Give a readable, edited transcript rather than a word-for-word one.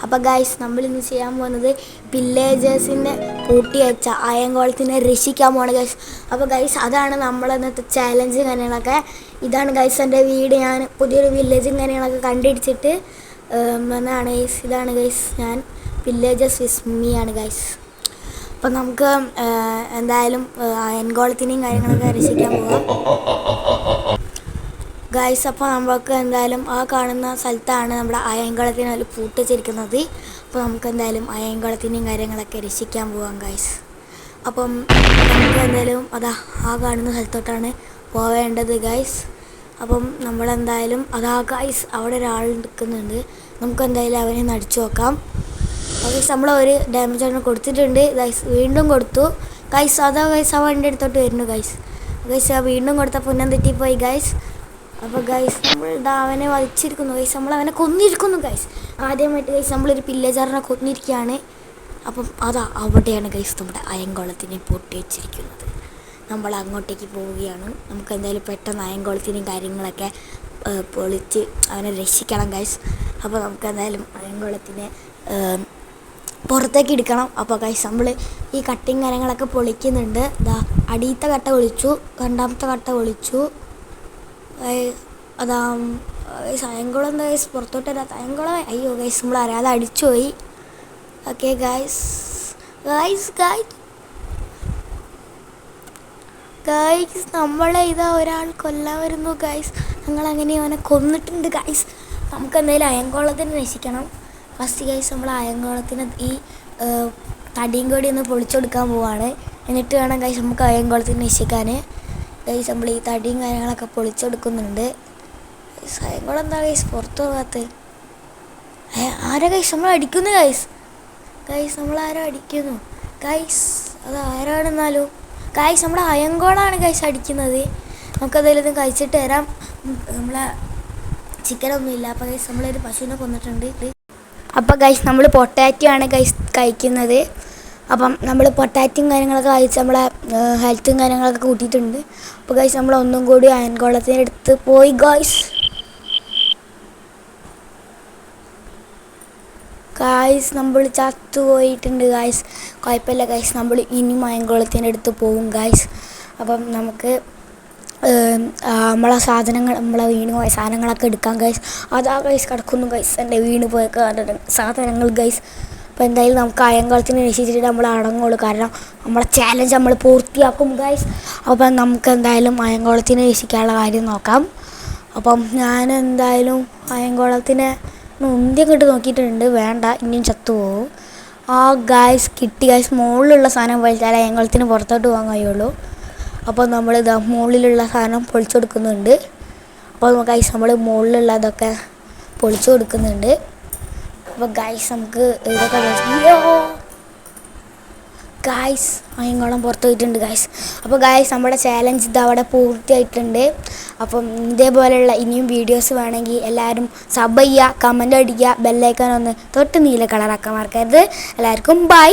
അപ്പോൾ ഗൈസ് നമ്മളിന്ന് ചെയ്യാൻ പോകുന്നത് വില്ലേജേഴ്സിൻ്റെ കൂട്ടി വെച്ച അയങ്കോളത്തിനെ രക്ഷിക്കാൻ പോകണം ഗൈസ്. അപ്പോൾ ഗൈസ് അതാണ് നമ്മളിന്നത്തെ ചാലഞ്ച് കാര്യങ്ങളൊക്കെ. ഇതാണ് ഗൈസ് എൻ്റെ വീട്. ഞാൻ പുതിയൊരു വില്ലേജും കാര്യങ്ങളൊക്കെ കണ്ടുപിടിച്ചിട്ട് വന്നതാണ് ഗൈസ്. ഇതാണ് ഗൈസ് ഞാൻ വില്ലേജേഴ്സ് വിസ്മി ആണ് ഗൈസ്. അപ്പം നമുക്ക് എന്തായാലും അയങ്കോളത്തിനെയും കാര്യങ്ങളൊക്കെ രക്ഷിക്കാൻ പോകാം ഗൈസ്. അപ്പോൾ നമുക്ക് എന്തായാലും ആ കാണുന്ന സ്ഥലത്താണ് നമ്മുടെ അയങ്കോളത്തിന് അതിൽ പൂട്ടിച്ചിരിക്കുന്നത്. അപ്പോൾ നമുക്ക് എന്തായാലും അയങ്കോളത്തിനെയും കാര്യങ്ങളൊക്കെ രക്ഷിക്കാൻ പോകാം ഗൈസ്. അപ്പം നമുക്ക് എന്തായാലും അതാ ആ കാണുന്ന സ്ഥലത്തോട്ടാണ് പോവേണ്ടത് ഗൈസ്. അപ്പം നമ്മളെന്തായാലും അതാ ഗൈസ് അവിടെ ഒരാൾ നിൽക്കുന്നുണ്ട്. നമുക്ക് എന്തായാലും അവനെ നടിച്ചു നോക്കാം. ഗൈസ് നമ്മൾ ഒരു ഡാമേജ് ആണ് കൊടുത്തിട്ടുണ്ട് ഗൈസ്. വീണ്ടും കൊടുത്തു ഗൈസ്. അതാ ഗൈസ് ആ വണ്ടി അടുത്തോട്ട് വരുന്നു ഗൈസ്. ഗൈസ് ആ വീണ്ടും കൊടുത്ത പുന്നം തെറ്റിപ്പോയി ഗൈസ്. അപ്പോൾ ഗൈസ് നമ്മൾ അവനെ വലിച്ചിരിക്കുന്നു ഗൈസ്. നമ്മൾ അവനെ കൊന്നിരിക്കുന്നു ഗൈസ്. ആദ്യമായിട്ട് ഗൈസ് നമ്മളൊരു പില്ലേജറിനെ കൊന്നിരിക്കുകയാണ്. അപ്പം അതാ അവിടെയാണ് ഗൈസ് നമ്മുടെ അയങ്കോളത്തിനെ പൊട്ടി വെച്ചിരിക്കുന്നത്. നമ്മൾ അങ്ങോട്ടേക്ക് പോവുകയാണ്. നമുക്ക് എന്തായാലും പെട്ടെന്ന് അയങ്കോളത്തിനെയും കാര്യങ്ങളൊക്കെ പൊളിച്ച് അവനെ രക്ഷിക്കണം ഗൈസ്. അപ്പോൾ നമുക്ക് എന്തായാലും അയങ്കോളത്തിനെ പുറത്തേക്ക് എടുക്കണം. അപ്പോൾ ഗൈസ് നമ്മൾ ഈ കട്ടിങ് കാര്യങ്ങളൊക്കെ പൊളിക്കുന്നുണ്ട്. ഇതാ അടിയത്തെ കട്ട പൊളിച്ചു, രണ്ടാമത്തെ കട്ട പൊളിച്ചു. അതാ അയങ്കോളം എന്താ ഗൈസ് പുറത്തോട്ട് വരാത്ത അയങ്കോളം. അയ്യോ ഗൈസ് നമ്മൾ അറിയാതെ അടിച്ചു പോയി. Okay guys guys guys guys നമ്മളെ ഇതാ ഒരാൾ കൊല്ലാൻ വരുന്നു ഗൈസ്. ഞങ്ങളങ്ങനെ അവനെ കൊന്നിട്ടുണ്ട് ഗൈസ്. നമുക്ക് എന്തായാലും അയങ്കോളത്തിനെ രക്ഷിക്കണം. ഫസ്റ്റ് ഗൈസ് നമ്മൾ അയങ്കോളത്തിന് ഈ തടിയും കൂടി ഒന്ന് പൊളിച്ചു കൊടുക്കാൻ പോവാണ്. എന്നിട്ട് വേണം ഗൈസ് നമുക്ക് അയങ്കോളത്തിനെ രക്ഷിക്കാൻ. ഗൈസ് നമ്മൾ ഈ തടിയും കാര്യങ്ങളൊക്കെ പൊളിച്ചു കൊടുക്കുന്നുണ്ട്. അയങ്കോളം എന്താ ഗൈസ് പുറത്തു പോകാത്ത? ആരാ ഗൈസ് നമ്മൾ അടിക്കുന്നു ഗൈസ്. ഗൈസ് നമ്മളാരോ അടിക്കുന്നു ഗൈസ്. അത് ആരാണെന്നാലും ഗൈസ് നമ്മുടെ അയങ്കോളാണ് ഗൈസ് അടിക്കുന്നത്. നമുക്കതെല്ലാം ഇത് കഴിച്ചിട്ട് തരാം. നമ്മളെ ചിക്കനൊന്നുമില്ല. അപ്പോൾ ഗൈസ് നമ്മളൊരു പശുവിനെ കൊന്നിട്ടുണ്ട്. അപ്പോൾ ഗൈസ് നമ്മൾ പൊട്ടാറ്റോ ആണ് ഗൈസ് കഴിക്കുന്നത്. അപ്പം നമ്മൾ പൊട്ടാറ്റയും കാര്യങ്ങളൊക്കെ കഴിച്ച് നമ്മളെ ഹെൽത്തും കാര്യങ്ങളൊക്കെ കൂട്ടിയിട്ടുണ്ട്. അപ്പോൾ ഗൈസ് നമ്മൾ ഒന്നും കൂടി അയങ്കോളത്തിൻ്റെ അടുത്ത് പോയി ഗൈസ്. ഗൈസ് നമ്മൾ ചത്തുപോയിട്ടുണ്ട് ഗൈസ്. കുഴപ്പമില്ല ഗൈസ് നമ്മൾ ഇനിയും അയങ്കോളത്തിൻ്റെ അടുത്ത് പോകും ഗൈസ്. അപ്പം നമുക്ക് നമ്മളെ സാധനങ്ങൾ നമ്മളെ വീണ് പോയ സാധനങ്ങളൊക്കെ എടുക്കാം ഗൈസ്. അതാ ഗൈസ് കിടക്കുന്നു ഗൈസ് എൻ്റെ വീണ് പോയ സാധനങ്ങൾ ഗൈസ്. അപ്പോൾ എന്തായാലും നമുക്ക് അയങ്കോളത്തിനെ രക്ഷിച്ചിട്ട് നമ്മൾ അടങ്ങുള്ളൂ. കാരണം നമ്മളെ ചാലഞ്ച് നമ്മൾ പൂർത്തിയാക്കും ഗൈസ്. അപ്പം നമുക്ക് എന്തായാലും അയങ്കോളത്തിനെ രക്ഷിക്കാനുള്ള കാര്യം നോക്കാം. അപ്പം ഞാൻ എന്തായാലും അയങ്കോളത്തിനെ ഉന്തിയൊക്കെ ഇട്ട് നോക്കിയിട്ടുണ്ട്. വേണ്ട, ഇനിയും ചത്തുപോകും. ആ ഗൈസ് കിട്ടി ഗൈസ്. മുകളിലുള്ള സാധനം വലിച്ചാൽ അയങ്കോളത്തിന് പുറത്തോട്ട് പോകാൻ കഴിയുള്ളൂ. അപ്പോൾ നമ്മൾ ഇതാ മുകളിലുള്ള സാധനം പൊളിച്ചു കൊടുക്കുന്നുണ്ട്. അപ്പോൾ ഗൈസ് നമ്മൾ മുകളിലുള്ളതൊക്കെ പൊളിച്ചു കൊടുക്കുന്നുണ്ട്. അപ്പോൾ ഗൈസ് നമുക്ക് ഇതൊക്കെ ഗൈസ് അയങ്കോളം പുറത്ത് പോയിട്ടുണ്ട് ഗൈസ്. അപ്പോൾ ഗൈസ് നമ്മുടെ ചാലഞ്ച് ഇത് അവിടെ പൂർത്തിയായിട്ടുണ്ട്. അപ്പം ഇതേപോലെയുള്ള ഇനിയും വീഡിയോസ് വേണമെങ്കിൽ എല്ലാവരും സബ് ചെയ്യുക, കമൻ്റ് അടിക്കുക, ബെല്ലൈക്കൺ ഒന്ന് തൊട്ട് നീല കളറാക്കാൻ മറക്കരുത്. എല്ലാവർക്കും ബൈ.